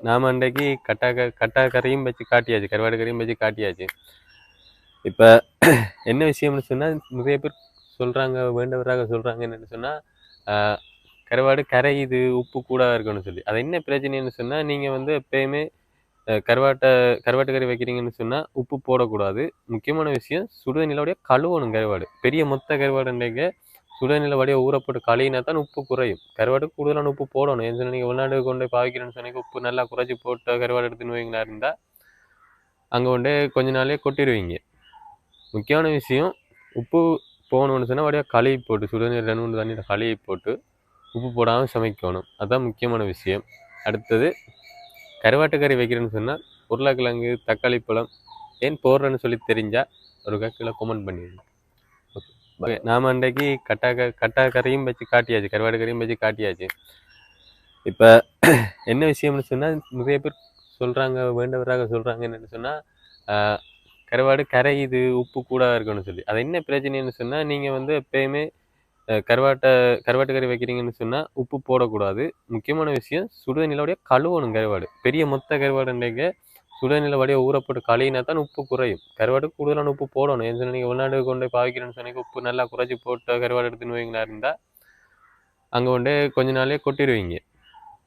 நாம அன்றைக்கு கட்டா கறியும் வச்சு காட்டியாச்சு, கருவாடு கறியும் வச்சு காட்டியாச்சு. இப்ப என்ன விஷயம்னு சொன்னா, நிறைய பேர் சொல்றாங்க, வேண்டவராக சொல்றாங்க என்னன்னு சொன்னா, ஆஹ் கருவாடு கரையுது, உப்பு கூட இருக்குன்னு சொல்லி. அது என்ன பிரச்சனைன்னு சொன்னா, நீங்க வந்து எப்பயுமே கருவாட்டு கறி வைக்கிறீங்கன்னு சொன்னா உப்பு போடக்கூடாது. முக்கியமான விஷயம், சுடுதண்ணிலோடைய கழுவணும் கருவாடு. பெரிய மொத்த கருவாடுன்றீங்க, சுடுதண்ணில வடிய ஊறப்போட்டு கழுவினா தான் உப்பு குறையும். கருவாடு கூடுதலான உப்பு போடணும். ஏன்னு சொன்னா நீங்க வெளிநாடு கொண்டு போய் பாவிக்கிறேன்னு சொன்னீங்க, உப்பு நல்லா குறைச்சி போட்டு கருவாடு எடுத்துன்னு வைங்களா இருந்தா அங்க கொண்டு கொஞ்ச நாளே கொட்டிடுவீங்க. முக்கியமான விஷயம், உப்பு போகணும்னு சொன்னா வடியா கழுவி போட்டு, சுடுதண்ணீர் 2 3 தண்ணியில் கழுவி போட்டு உப்பு போடாமல் சமைக்கணும். அதுதான் முக்கியமான விஷயம். அடுத்தது, கருவாட்டு கறி வைக்கிறேன்னு சொன்னால் உருளைக்கிழங்கு, தக்காளி பழம் ஏன் போடுறேன்னு சொல்லி தெரிஞ்சா ஒரு கீழே கமெண்ட் பண்ணிடுங்க. ஓகே, நாம அன்றைக்கு கட்டா கறியும் வச்சு காட்டியாச்சு, கருவாடு கறியும் வச்சு காட்டியாச்சு. இப்ப என்ன விஷயம்னு சொன்னா, நிறைய பேர் சொல்றாங்க, வேண்டவராக சொல்றாங்க என்னன்னு சொன்னா, ஆஹ் கருவாடு கரையுது, உப்பு கூட இருக்குன்னு சொல்லி. அது என்ன பிரச்சனைன்னு சொன்னா, நீங்க வந்து எப்பயுமே கருவாட்டு கறி வைக்கிறீங்கன்னு சொன்னா உப்பு போடக்கூடாது. முக்கியமான விஷயம், சுடுதண்ணிலோடைய கழுவணும் கருவாடு. பெரிய மொத்த கருவாடுன்றீங்க, சுடுதண்ணில வடிய ஊறப்போட்டு கழுவினா தான் உப்பு குறையும். கருவாடு கூடுதலான உப்பு போடணும். ஏன்னு சொன்னா நீங்க வெளிநாடு கொண்டு போய் பாவிக்கிறேன்னு சொன்னீங்க, உப்பு நல்லா குறைச்சி போட்டு கருவாடு எடுத்துன்னு வைங்களா இருந்தா அங்க கொண்டு கொஞ்ச நாளே கொட்டிடுவீங்க.